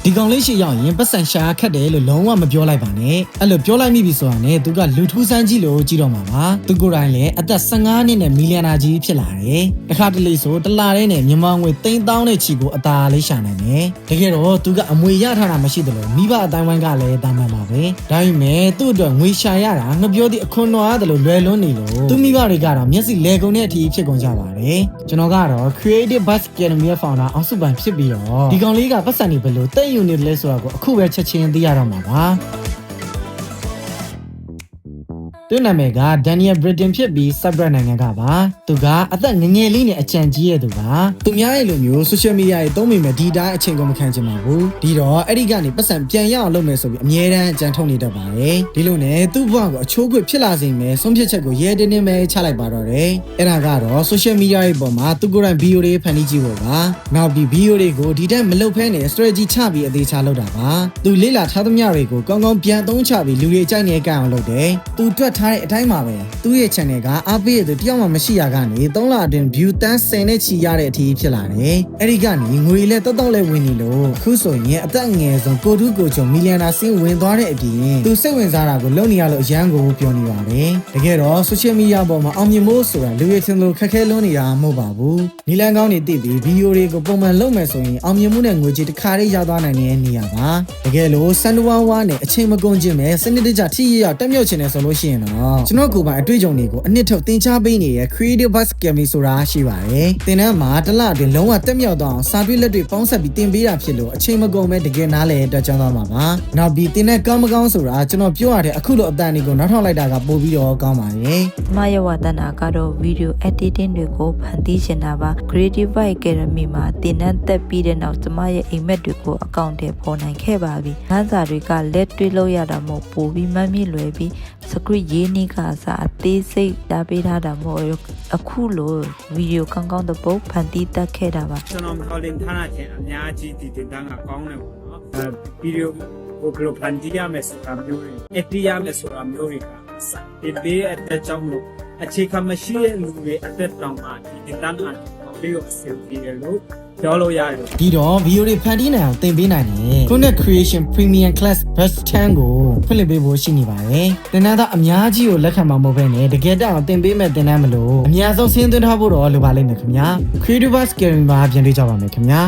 ဒီကောင်လေးရှိရောက်ရင်ပတ်စံရှာခတ်တယ်လို့လုံးဝမပြောလိုက်ပါနဲ့အဲ့လိုပြောလိုက်မိပြီဆိုတာနဲ့သူကလူထူးဆန်းကြီးလို့ကြည့်တော့မှာပါသူကိုယ်တိုင်လည်းအသက်15နှစ်နဲ့မီလီယံနာကြီးဖြစ်လာတယ်တခါတလေဆိုတလာတဲ့နဲ့မြန်မာငွေ3000နဲ့ချီကိုအသာလေးရှာနိုင်တယ်တကယ်တော့သူကအမွေရထားတာမရှိတယ်လို့မိဘအတိုင်းဝိုင်းကလည်းတာမှန်ပါပဲဒါပေမဲ့သူ့အတွက်ငွေရှာရတာငပြောသည့်အခွန်တော်ရတယ်လို့လွယ်လွန်းနေလို့သူမိဘတွေကတော့မျက်စိလဲကုန်တဲ့အထိဖြစ်ကုန်ကြပါတယ်ကျွန်တော်ကတော့ Creative Bus Academy ရဲ့ founder အောင်စုပိုင်ဖြစ်ပြီးတော့ဒီကောင်လေးကပတ်စံနေဘယ်လိုတက်ယူနေတယ်လဲဆိုတာကိုအခုပဲချက်ချင်းသိရတော့မှာပါသူ့နာမည်က Daniel Britton ဖြစ်ပြီး Cyprus နိုင်ငံကပါသူကအသက်ငငယ်လေးနဲ့အကြံကြီးရဲ့သူပါသူများရဲ့လိုမျိုး social media တွေသုံးမိမယ်ဒီတိုင်းအချိန်ကိုမခံချင်ပါဘူးဒီတော့အဲ့ဒီကနေပတ်စံပြန်ရအောင်လုပ်မယ်ဆိုပြီးအမြဲတမ်းအကြံထုတ်နေတတ်ပါတယ်ဒီလိုနဲ့သူ့ဘဝကိုအချိုးကွေဖြစ်လာစေမယ်ဆုံးဖြတ်ချက်ကိုရဲတင်းတင်းပဲချလိုက်ပါတော့တယ်အဲ့ဒါကတော့ social media တွေပေါ်မှာသူကိုယ်တိုင် video တွေဖန်တီးကြည့်ဖို့ပါနောက်ပြီး video တွေကိုဒီတိုင်းမလုပ်ဖဲနဲ့ strategy ချပြီးအသေးချလုပ်တာပါသူလေ့လာထားသမျှတွေကိုကောင်းကောင်းပြန်သုံးချပြီးလူတွေကြိုက်နေကြအောင်လုပ်တယ်သူတွက်ထားတဲ့အတိုင်းပါပဲသူ့ရဲ့ channel ကအားပေးရတဲ့တယောက်မှမရှိရကနေ3လအတွင်း view တန်း10နဲ့ချီရတဲ့အထိဖြစ်လာတယ်အဲ့ဒီကနေငွေလည်းတောက်လဲဝင်နေလို့အခုဆိုရင်အသက်ငယ်ဆုံးကိုတူးကိုချုံမီလီယံနာစင်းဝင်သွားတဲ့အပြင်သူစိတ်ဝင်စားတာကိုလုပ်နေရလို့အရန်ကိုပြောနေပါတယ်တကယ်တော့ social media ပေါ်မှာအောင်မြင်ဖို့ဆိုတာလူတွေထင်လို့ခက်ခဲလွန်းနေတာမဟုတ်ပါဘူးနီလန်ကောင်းတွေတည်ပြီး video တွေကိုပုံမှန်လုပ်မယ်ဆိုရင်အောင်မြင်မှုနဲ့ငွေကြေးတစ်ခါလေးရသွားနိုင်တဲ့နေရာပါတကယ်လို့စန်ဒဝါဝါနဲ့အချိန်မကုန်ခြင်းပဲစနစ်တကျထိရရောက်တက်မြောက်ခြင်းနဲ့ဆိုလို့ရှိရင်တော့ကျွန်တော်ကိုယ်ပိုင်အတွေ့အကြုံတွေကိုအနှစ်ထုတ်သင်ချပေးနေတဲ့ Creative Bus Academy ဆိုတာရှိပါတယ်သင်တန်းမှာတစ်လအတွင်းလုံးဝတက်မြောက်တော့စာတွေ့လက်တွေပေါင်းဆက်ပြီးသင်ပေးတာဖြစ်လို့အချိန်မကုန်ပဲတကယ်နားလည်တက်ကြွသွားမှာပါနောက်ပြီးသင်တဲ့ကောင်းမကောင်းဆိုတာကျွန်တော်ပြောရတဲ့အခုလိုအတန်တွေကိုနောက်ထောင်လိုက်တာကပိုပြီးတော့ကောင်းပါတယ်မယဝတနာကတော့ video editing တွေကိုဖန်တီးရှင်တာပါ Creative Bus Academy မှာသင်တန်းတက်ပြီးတဲ့နောက်ကျမရဲ့အိမ်မက်တွေကိုအကောင့်ထဲပေါ်နိုင်ခဲ့ပါပြီငန်းစာတွေကလက်တွေ့လို့ရတာမို့ပိုပြီးမှတ်မိလွယ်ပြီး script ရေးနည်းကအစားအသေးစိတ်တာပေးထားတာမို့အခုလို video ကောင်းကောင်းတဲ့ပုံဖန်တီးတက်ခဲ့တာပါကျွန်တော်ခေါ်တင်ထားတာချင်းအများကြီးဒီတင်တန်းကကောင်းတယ်ပေါ့နော်ဗီဒီယိုကိုဘယ်လိုဖန်တီးရမယ်ဆိုတာမျိုးတွေ edit ရမယ်ဆိုတာမျိုးတွေကဒီပေးအတက်ကြောင့်လို့အခြေခံမရှိတဲ့လူတွေအသက်တောင်မှဒီတင်တန်းကလေးကိုအဆင်ပြေတယ်လို့ပြောလို့ရတယ်ဒီတော့ video တွေဖန်တီးနိုင်အောင်သင်ပေးနိုင်တယ် Content Creation Premium Class Batch 10ကိုဖွင့်လှစ်ပေးဖို့ရှိနေပါတယ်သင်တန်းသားအများကြီးကိုလက်ခံမှာမဟုတ်ဘဲနဲ့တကယ်တော့သင်ပေးမဲ့သင်တန်းမလို့အများဆုံးဆင်းသွင်းထားဖို့တော့လိုပါလိမ့်မယ်ခင်ဗျာ Creative Bus Academy မှာပြန်တွေ့ကြပါမယ်ခင်ဗျာ